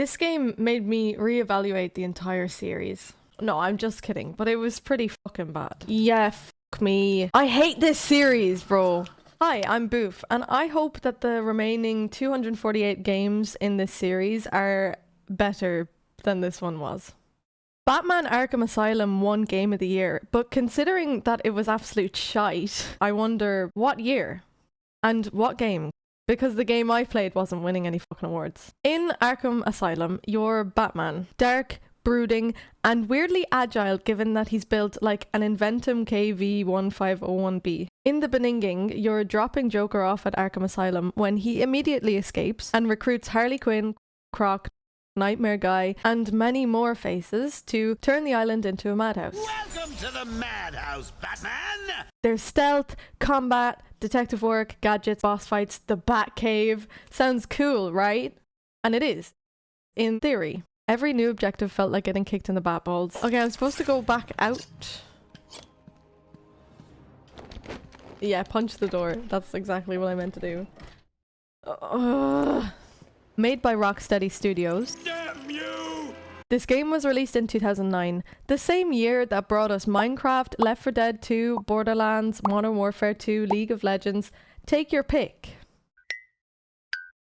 This game made me reevaluate the entire series. No, I'm just kidding, but it was pretty fucking bad. Yeah, fuck me. I hate this series, bro. Hi, I'm Boof, and I hope that the remaining 248 games in this series are better than this one was. Batman Arkham Asylum won Game of the Year, but considering that it was absolute shite, I wonder what year? And what game? Because the game I played wasn't winning any fucking awards. In Arkham Asylum, you're Batman. Dark, brooding, and weirdly agile given that he's built like an Inventum KV-1501B. In the beginning, you're dropping Joker off at Arkham Asylum when he immediately escapes and recruits Harley Quinn, Croc, Nightmare Guy, and many more faces to turn the island into a madhouse. Welcome to the madhouse, Batman! There's stealth, combat, detective work, gadgets, boss fights, the Batcave. Sounds cool, right? And it is. In theory. Every new objective felt like getting kicked in the bat balls. Okay, I'm supposed to go back out. Yeah, punch the door. That's exactly what I meant to do. Made by Rocksteady Studios. Damn you! This game was released in 2009, the same year that brought us Minecraft, Left 4 Dead 2, Borderlands, Modern Warfare 2, League of Legends. Take your pick.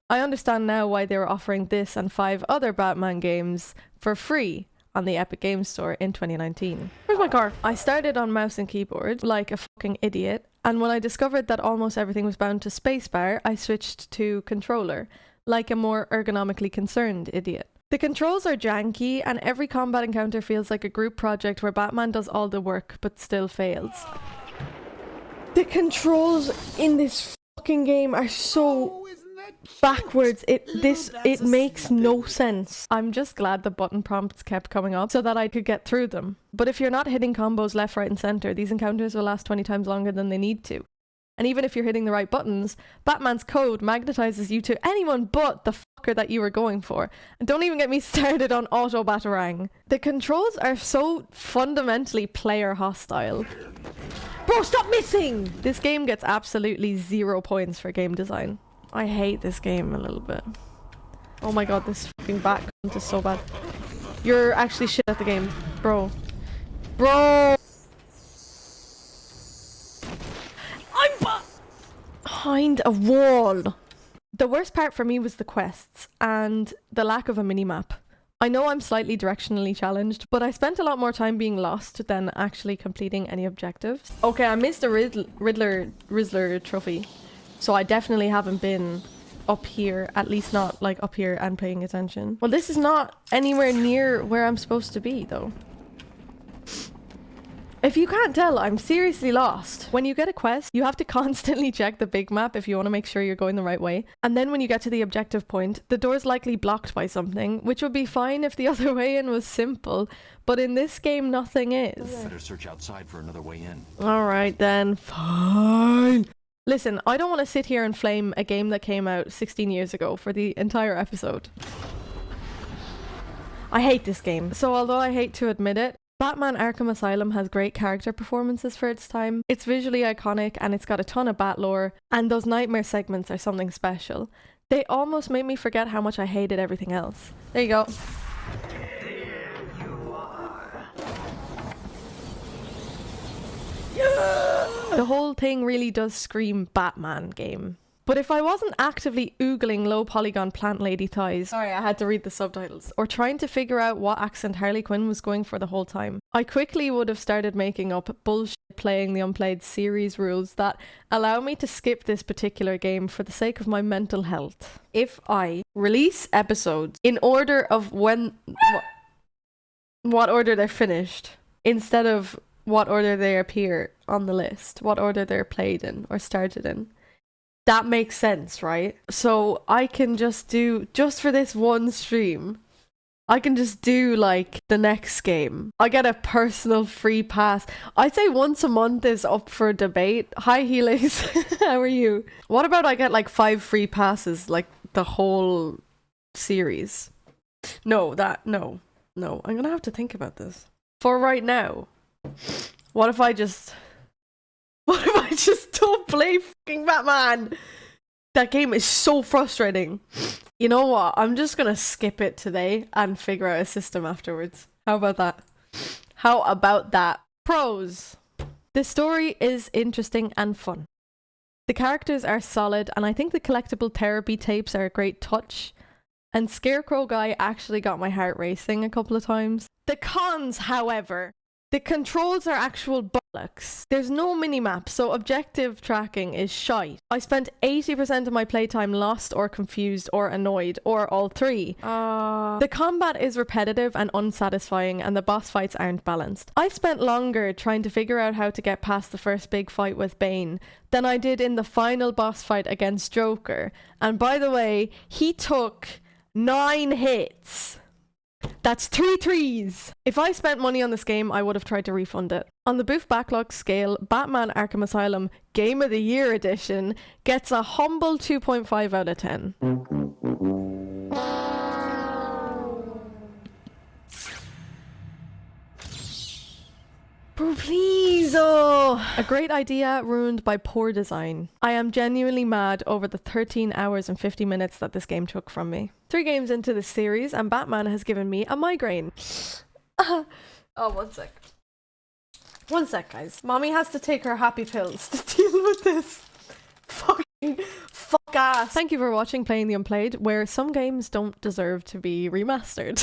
I understand now why they were offering this and 5 other Batman games for free on the Epic Games Store in 2019. Where's my car? I started on mouse and keyboard like a fucking idiot, and when I discovered that almost everything was bound to spacebar, I switched to controller, like a more ergonomically concerned idiot. The controls are janky, and every combat encounter feels like a group project where Batman does all the work but still fails. The controls in this fucking game are so backwards. It makes no sense. I'm just glad the button prompts kept coming up so that I could get through them. But if you're not hitting combos left, right, and center, these encounters will last 20 times longer than they need to. And even if you're hitting the right buttons, Batman's code magnetizes you to anyone but the fucker that you were going for. And don't even get me started on auto batarang. The controls are so fundamentally player hostile. Bro, stop missing! This game gets absolutely 0 points for game design. I hate this game a little bit. Oh my god, this fucking bat cunt is so bad. You're actually shit at the game. Bro. Bro! Behind a wall. The worst part for me was the quests and the lack of a minimap. I know I'm slightly directionally challenged, but I spent a lot more time being lost than actually completing any objectives. Okay, I missed the Rizzler trophy, so I definitely haven't been up here, at least not like up here and paying attention. Well, this is not anywhere near where I'm supposed to be though. If you can't tell, I'm seriously lost. When you get a quest, you have to constantly check the big map if you want to make sure you're going the right way. And then when you get to the objective point, the door's likely blocked by something, which would be fine if the other way in was simple. But in this game, nothing is. Better search outside for another way in. Alright then, fine. Listen, I don't want to sit here and flame a game that came out 16 years ago for the entire episode. I hate this game. So although I hate to admit it, Batman Arkham Asylum has great character performances for its time. It's visually iconic and it's got a ton of bat lore, and those nightmare segments are something special. They almost made me forget how much I hated everything else. There you go. Yeah! The whole thing really does scream Batman game. But if I wasn't actively oogling low polygon plant lady thighs, sorry, I had to read the subtitles, or trying to figure out what accent Harley Quinn was going for the whole time, I quickly would have started making up bullshit Playing the Unplayed series rules that allow me to skip this particular game for the sake of my mental health. If I release episodes in order of when what order they're finished, instead of what order they appear on the list, what order they're played in or started in, that makes sense, right? So I can just do, just for this one stream, I can just do like the next game. I get a personal free pass. I'd say once a month is up for debate. Hi Helix, how are you? What about I get like 5 free passes, like the whole series? No, no. I'm gonna have to think about this. For right now, what if I just don't play fucking Batman? That game is so frustrating. You know what? I'm just gonna skip it today and figure out a system afterwards. How about that? How about that? Pros. The story is interesting and fun. The characters are solid, and I think the collectible therapy tapes are a great touch. And Scarecrow Guy actually got my heart racing a couple of times. The cons, however, the controls are actual bollocks. There's no minimap, so objective tracking is shite. I spent 80% of my playtime lost or confused or annoyed, or all three. The combat is repetitive and unsatisfying, and the boss fights aren't balanced. I spent longer trying to figure out how to get past the first big fight with Bane than I did in the final boss fight against Joker. And by the way, he took 9 hits. That's 3 threes. If I spent money on this game, I would have tried to refund it. On the Boof Backlog scale, Batman Arkham Asylum Game of the Year Edition gets a humble 2.5 out of 10. Bro, please, oh! A great idea ruined by poor design. I am genuinely mad over the 13 hours and 50 minutes that this game took from me. 3 games into this series and Batman has given me a migraine. Oh, 1 sec. 1 sec, guys. Mommy has to take her happy pills to deal with this. Fuck ass. Thank you for watching Playing the Unplayed, where some games don't deserve to be remastered.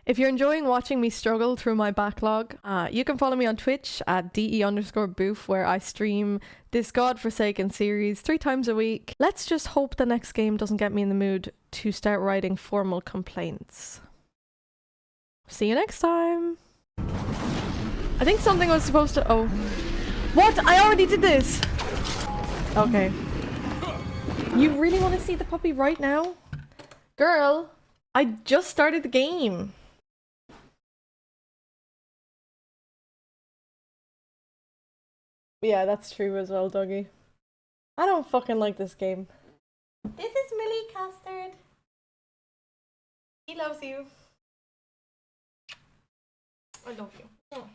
If you're enjoying watching me struggle through my backlog, you can follow me on Twitch at DE_boof, where I stream this godforsaken series 3 times a week. Let's just hope the next game doesn't get me in the mood to start writing formal complaints. See you next time. I think something was supposed to... Oh. What? I already did this! Okay. You really want to see the puppy right now? Girl, I just started the game. Yeah, that's true as well, doggy. I don't fucking like this game. This is Millie Custard. He loves you. I love you. Oh.